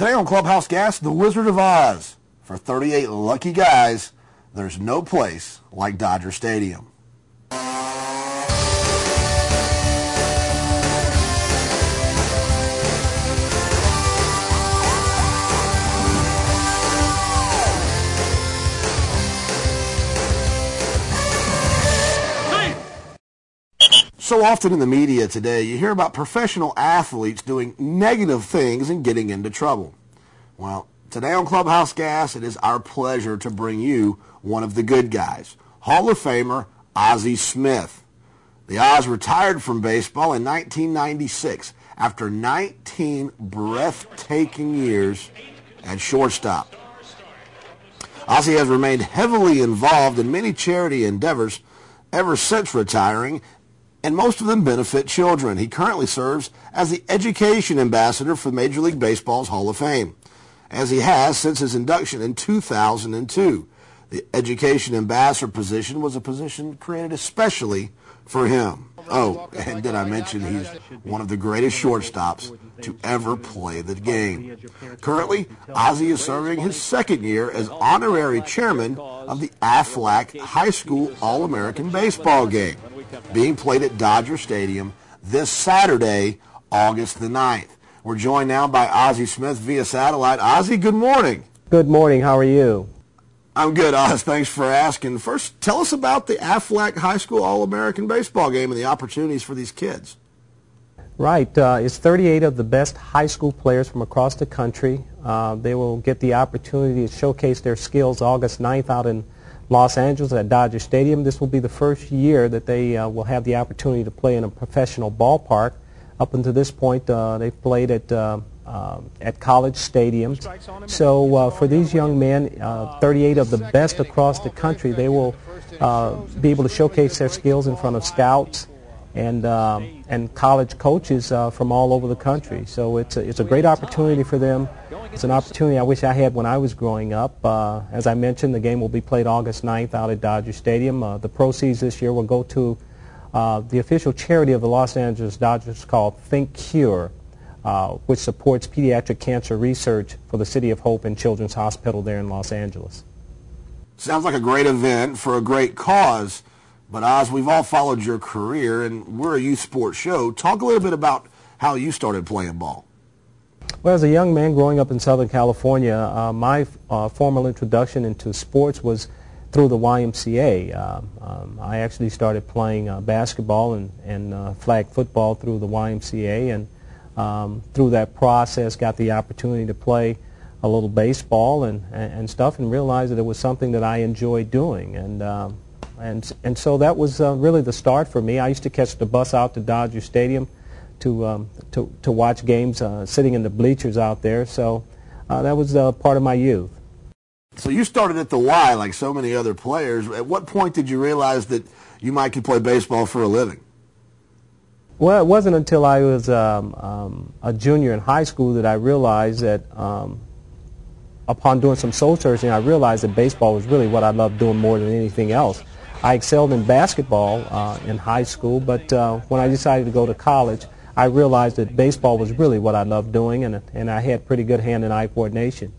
Today on Clubhouse Gas, the Wizard of Oz. For 38 lucky guys, there's no place like Dodger Stadium. So often in the media today, you hear about professional athletes doing negative things and getting into trouble. Well, today on Clubhouse Gas, it is our pleasure to bring you one of the good guys, Hall of Famer Ozzie Smith. The Oz retired from baseball in 1996 after 19 breathtaking years at shortstop. Ozzie has remained heavily involved in many charity endeavors ever since retiring, and most of them benefit children. He currently serves as the Education Ambassador for Major League Baseball's Hall of Fame, as he has since his induction in 2002. The Education Ambassador position was a position created especially for him. Oh, and did I mention he's one of the greatest shortstops to ever play the game. Currently, Ozzie is serving his second year as honorary chairman of the Aflac High School All-American Baseball game, being played at Dodger Stadium this Saturday, August the 9th. We're joined now by Ozzie Smith via satellite. Ozzie, good morning. Good morning. How are you? I'm good, Oz. Thanks for asking. First, tell us about the Aflac High School All-American Baseball game and the opportunities for these kids. Right. It's 38 of the best high school players from across the country. They will get the opportunity to showcase their skills August 9th out in Los Angeles at Dodger Stadium. This will be the first year that they will have the opportunity to play in a professional ballpark. Up until this point, they've played at college stadiums. So for these young men, 38 of the best across the country, they will be able to showcase their skills in front of scouts and college coaches from all over the country. So it's a great opportunity for them. It's an opportunity I wish I had when I was growing up. As I mentioned, the game will be played August 9th out at Dodger Stadium. The proceeds this year will go to the official charity of the Los Angeles Dodgers called Think Cure, which supports pediatric cancer research for the City of Hope and Children's Hospital there in Los Angeles. Sounds like a great event for a great cause. But Oz, we've all followed your career, and we're a youth sports show. Talk a little bit about how you started playing ball. Well, as a young man growing up in Southern California, my formal introduction into sports was through the YMCA. I actually started playing basketball and flag football through the YMCA, and through that process got the opportunity to play a little baseball and stuff, and realized that it was something that I enjoyed doing. And so that was really the start for me. I used to catch the bus out to Dodger Stadium to watch games, sitting in the bleachers out there. So that was part of my youth. So you started at the Y like so many other players. At what point did you realize that you might could play baseball for a living? Well, it wasn't until I was a junior in high school that I realized that upon doing some soul searching, I realized that baseball was really what I loved doing more than anything else. I excelled in basketball in high school, but when I decided to go to college, I realized that baseball was really what I loved doing, and I had pretty good hand and eye coordination.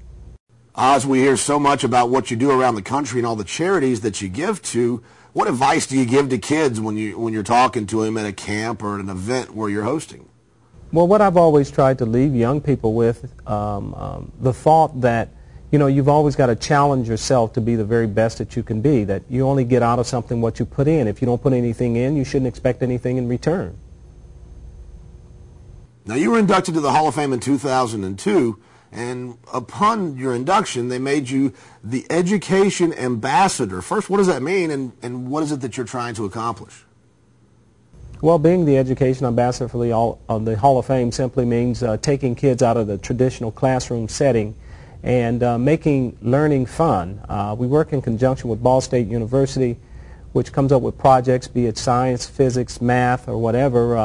Oz, we hear so much about what you do around the country and all the charities that you give to. What advice do you give to kids when you're talking to them at a camp or at an event where you're hosting? Well, what I've always tried to leave young people with, the thought that, you know, you've always got to challenge yourself to be the very best that you can be, that you only get out of something what you put in. If you don't put anything in, you shouldn't expect anything in return. Now, you were inducted to the Hall of Fame in 2002, and upon your induction, they made you the Education Ambassador. First, what does that mean, and what is it that you're trying to accomplish? Well, being the Education Ambassador for the Hall of Fame simply means taking kids out of the traditional classroom setting and making learning fun. We work in conjunction with Ball State University, which comes up with projects, be it science, physics, math, or whatever,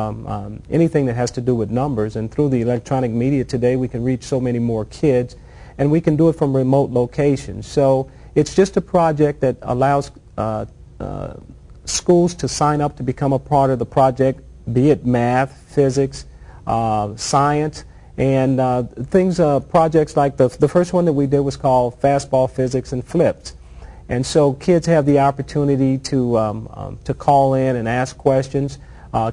anything that has to do with numbers. And through the electronic media today, we can reach so many more kids, and we can do it from remote locations. So it's just a project that allows schools to sign up to become a part of the project, be it math, physics, science, And projects like the first one that we did was called Fastball Physics and Flips. And so kids have the opportunity to call in and ask questions.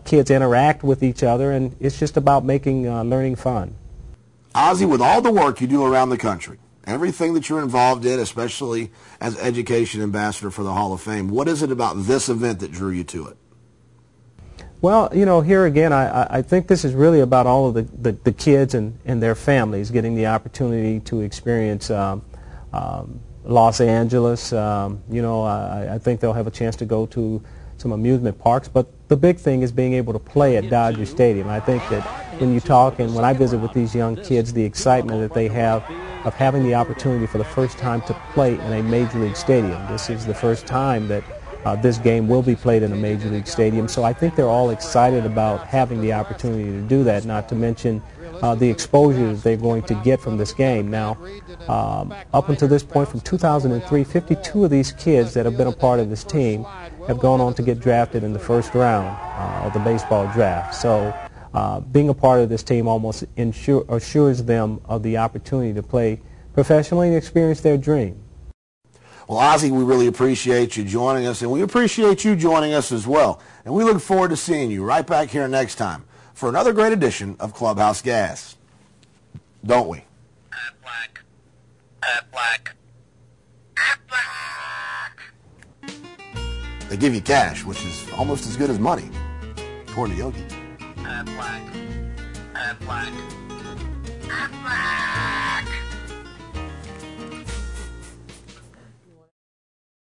Kids interact with each other, and it's just about making learning fun. Ozzie, with all the work you do around the country, everything that you're involved in, especially as education ambassador for the Hall of Fame, what is it about this event that drew you to it? Well, you know, here again, I think this is really about all of the kids and their families getting the opportunity to experience Los Angeles. You know, I think they'll have a chance to go to some amusement parks, but the big thing is being able to play at Dodger Stadium. I think that when you talk and when I visit with these young kids, the excitement that they have of having the opportunity for the first time to play in a Major League Stadium. This is the first time that this game will be played in a Major League Stadium, so I think they're all excited about having the opportunity to do that, not to mention the exposure that they're going to get from this game. Now, up until this point, from 2003, 52 of these kids that have been a part of this team have gone on to get drafted in the first round of the baseball draft. So being a part of this team almost assures them of the opportunity to play professionally and experience their dream. Well, Ozzie, we really appreciate you joining us, and we appreciate you joining us as well. And we look forward to seeing you right back here next time for another great edition of Clubhouse Gas. Don't we? Black. Black. They give you cash, which is almost as good as money, according to Yogi. Black. Black.